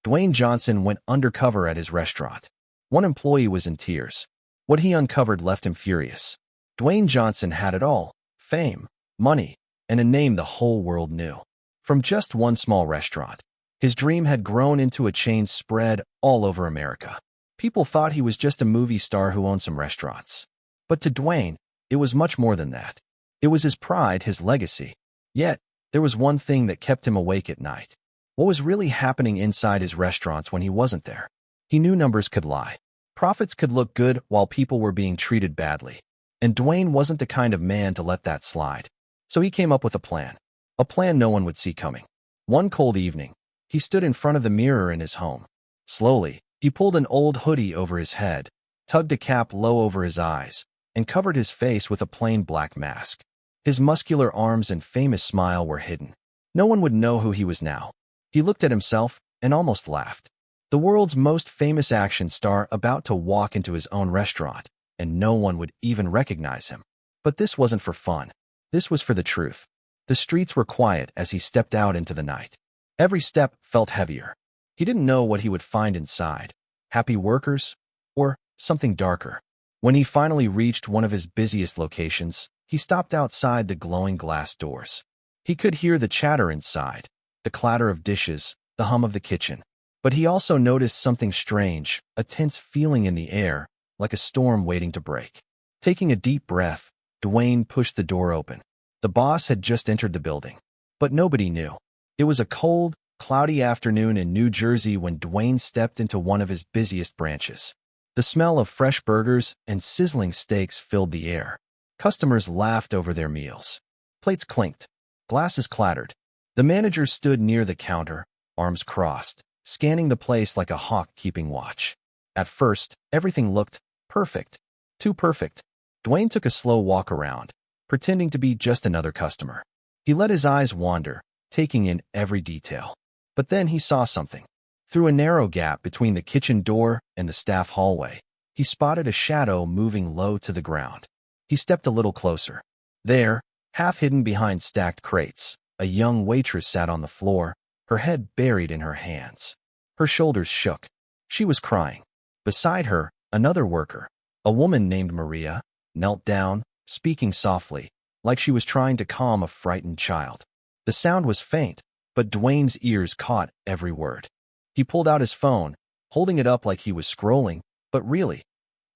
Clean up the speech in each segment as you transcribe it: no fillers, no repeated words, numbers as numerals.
Dwayne Johnson went undercover at his restaurant. One employee was in tears. What he uncovered left him furious. Dwayne Johnson had it all: fame, money, and a name the whole world knew. From just one small restaurant, his dream had grown into a chain spread all over America. People thought he was just a movie star who owned some restaurants. But to Dwayne, it was much more than that. It was his pride, his legacy. Yet, there was one thing that kept him awake at night. What was really happening inside his restaurants when he wasn't there? He knew numbers could lie. Profits could look good while people were being treated badly. And Dwayne wasn't the kind of man to let that slide. So he came up with a plan. A plan no one would see coming. One cold evening, he stood in front of the mirror in his home. Slowly, he pulled an old hoodie over his head, tugged a cap low over his eyes, and covered his face with a plain black mask. His muscular arms and famous smile were hidden. No one would know who he was now. He looked at himself and almost laughed. The world's most famous action star about to walk into his own restaurant, and no one would even recognize him. But this wasn't for fun. This was for the truth. The streets were quiet as he stepped out into the night. Every step felt heavier. He didn't know what he would find inside: happy workers or something darker. When he finally reached one of his busiest locations, he stopped outside the glowing glass doors. He could hear the chatter inside, the clatter of dishes, the hum of the kitchen. But he also noticed something strange, a tense feeling in the air, like a storm waiting to break. Taking a deep breath, Dwayne pushed the door open. The boss had just entered the building. But nobody knew. It was a cold, cloudy afternoon in New Jersey when Dwayne stepped into one of his busiest branches. The smell of fresh burgers and sizzling steaks filled the air. Customers laughed over their meals. Plates clinked. Glasses clattered. The manager stood near the counter, arms crossed, scanning the place like a hawk keeping watch. At first, everything looked perfect. Too perfect. Dwayne took a slow walk around, pretending to be just another customer. He let his eyes wander, taking in every detail. But then he saw something. Through a narrow gap between the kitchen door and the staff hallway, he spotted a shadow moving low to the ground. He stepped a little closer. There, half hidden behind stacked crates, a young waitress sat on the floor, her head buried in her hands. Her shoulders shook. She was crying. Beside her, another worker, a woman named Maria, knelt down, speaking softly, like she was trying to calm a frightened child. The sound was faint, but Dwayne's ears caught every word. He pulled out his phone, holding it up like he was scrolling, but really,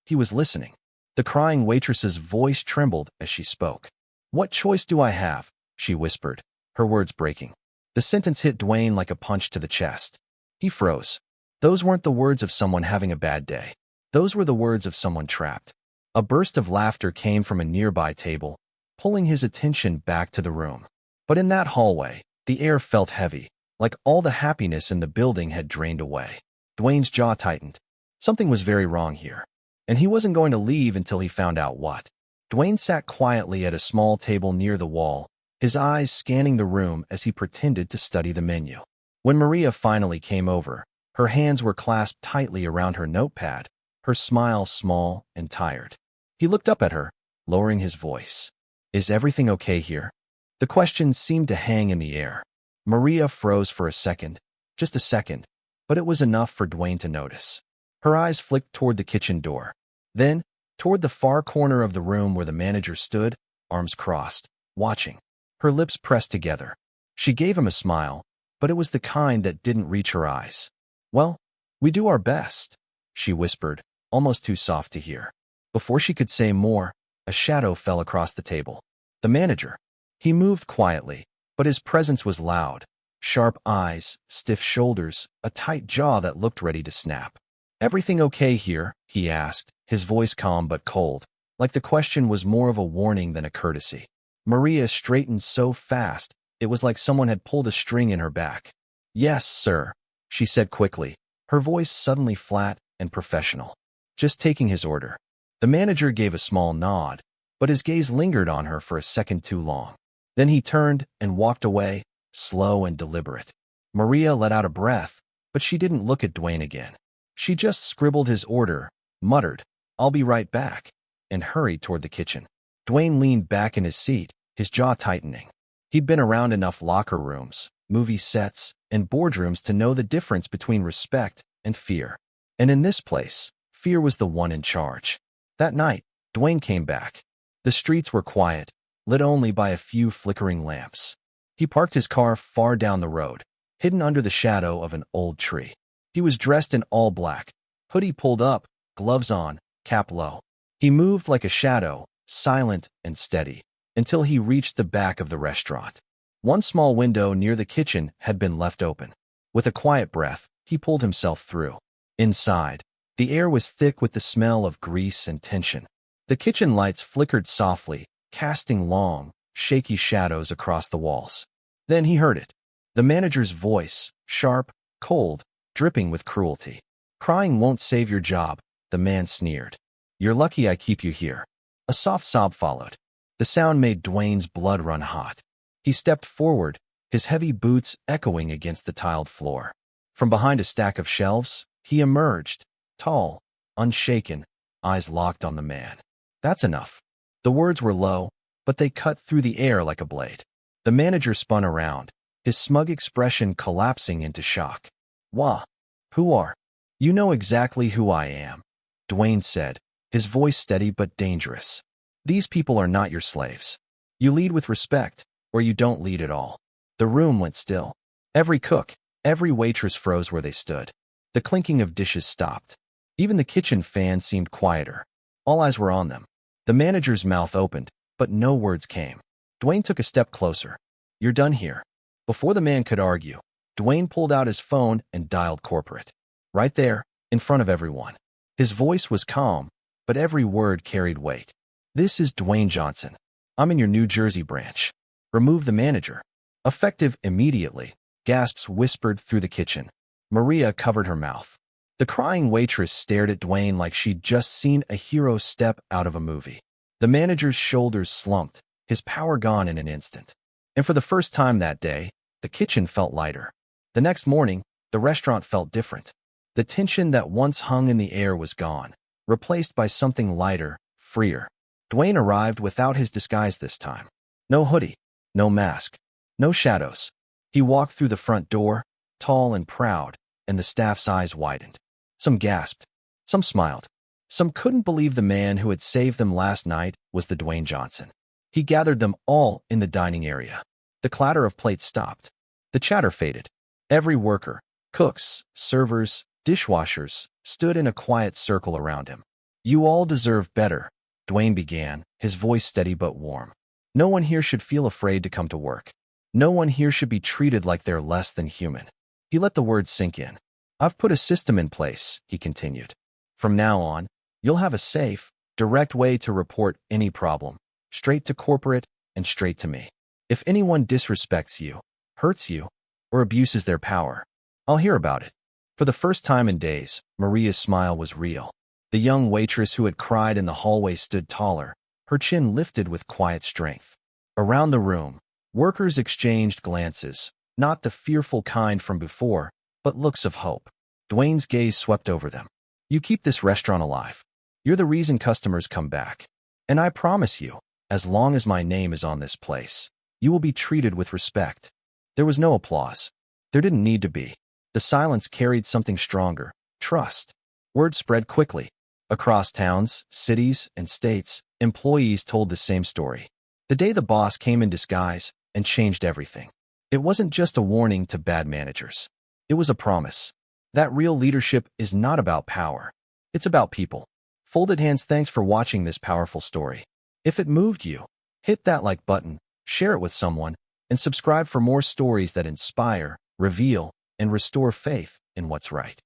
he was listening. The crying waitress's voice trembled as she spoke. "What choice do I have?" she whispered, her words breaking. The sentence hit Dwayne like a punch to the chest. He froze. Those weren't the words of someone having a bad day. Those were the words of someone trapped. A burst of laughter came from a nearby table, pulling his attention back to the room. But in that hallway, the air felt heavy, like all the happiness in the building had drained away. Dwayne's jaw tightened. Something was very wrong here, and he wasn't going to leave until he found out what. Dwayne sat quietly at a small table near the wall, his eyes scanning the room as he pretended to study the menu. When Maria finally came over, her hands were clasped tightly around her notepad, her smile small and tired. He looked up at her, lowering his voice. "Is everything okay here?" The question seemed to hang in the air. Maria froze for a second, just a second, but it was enough for Dwayne to notice. Her eyes flicked toward the kitchen door, then toward the far corner of the room where the manager stood, arms crossed, watching. Her lips pressed together. She gave him a smile, but it was the kind that didn't reach her eyes. "Well, we do our best," she whispered, almost too soft to hear. Before she could say more, a shadow fell across the table. The manager. He moved quietly, but his presence was loud. Sharp eyes, stiff shoulders, a tight jaw that looked ready to snap. "Everything okay here?" he asked, his voice calm but cold, like the question was more of a warning than a courtesy. Maria straightened so fast, it was like someone had pulled a string in her back. "Yes, sir," she said quickly, her voice suddenly flat and professional. "Just taking his order." The manager gave a small nod, but his gaze lingered on her for a second too long. Then he turned and walked away, slow and deliberate. Maria let out a breath, but she didn't look at Dwayne again. She just scribbled his order, muttered, "I'll be right back," and hurried toward the kitchen. Dwayne leaned back in his seat, his jaw tightening. He'd been around enough locker rooms, movie sets, and boardrooms to know the difference between respect and fear. And in this place, fear was the one in charge. That night, Dwayne came back. The streets were quiet, lit only by a few flickering lamps. He parked his car far down the road, hidden under the shadow of an old tree. He was dressed in all black, hoodie pulled up, gloves on, cap low. He moved like a shadow, silent and steady, until he reached the back of the restaurant. One small window near the kitchen had been left open. With a quiet breath, he pulled himself through. Inside, the air was thick with the smell of grease and tension. The kitchen lights flickered softly, casting long, shaky shadows across the walls. Then he heard it. The manager's voice, sharp, cold, dripping with cruelty. "Crying won't save your job," the man sneered. "You're lucky I keep you here." A soft sob followed. The sound made Dwayne's blood run hot. He stepped forward, his heavy boots echoing against the tiled floor. From behind a stack of shelves, he emerged, tall, unshaken, eyes locked on the man. "That's enough." The words were low, but they cut through the air like a blade. The manager spun around, his smug expression collapsing into shock. "Wha? Who are?" "You know exactly who I am," Dwayne said, his voice steady but dangerous. "These people are not your slaves. You lead with respect, or you don't lead at all." The room went still. Every cook, every waitress froze where they stood. The clinking of dishes stopped. Even the kitchen fan seemed quieter. All eyes were on them. The manager's mouth opened, but no words came. Dwayne took a step closer. "You're done here." Before the man could argue, Dwayne pulled out his phone and dialed corporate. Right there, in front of everyone. His voice was calm, but every word carried weight. "This is Dwayne Johnson. I'm in your New Jersey branch. Remove the manager." Effective immediately, gasps whispered through the kitchen. Maria covered her mouth. The crying waitress stared at Dwayne like she'd just seen a hero step out of a movie. The manager's shoulders slumped, his power gone in an instant. And for the first time that day, the kitchen felt lighter. The next morning, the restaurant felt different. The tension that once hung in the air was gone, replaced by something lighter, freer. Dwayne arrived without his disguise this time. No hoodie, no mask, no shadows. He walked through the front door, tall and proud, and the staff's eyes widened. Some gasped, some smiled. Some couldn't believe the man who had saved them last night was the Dwayne Johnson. He gathered them all in the dining area. The clatter of plates stopped. The chatter faded. Every worker, cooks, servers, dishwashers, stood in a quiet circle around him. "You all deserve better," Dwayne began, his voice steady but warm. "No one here should feel afraid to come to work. No one here should be treated like they're less than human." He let the words sink in. "I've put a system in place," he continued. "From now on, you'll have a safe, direct way to report any problem, straight to corporate and straight to me. If anyone disrespects you, hurts you, or abuses their power, I'll hear about it." For the first time in days, Maria's smile was real. The young waitress who had cried in the hallway stood taller, her chin lifted with quiet strength. Around the room, workers exchanged glances, not the fearful kind from before, but looks of hope. Dwayne's gaze swept over them. "You keep this restaurant alive. You're the reason customers come back. And I promise you, as long as my name is on this place, you will be treated with respect." There was no applause. There didn't need to be. The silence carried something stronger, trust. Word spread quickly. Across towns, cities, and states, employees told the same story. The day the boss came in disguise and changed everything. It wasn't just a warning to bad managers. It was a promise that real leadership is not about power. It's about people. Folded hands, thanks for watching this powerful story. If it moved you, hit that like button, share it with someone, and subscribe for more stories that inspire, reveal, and restore faith in what's right.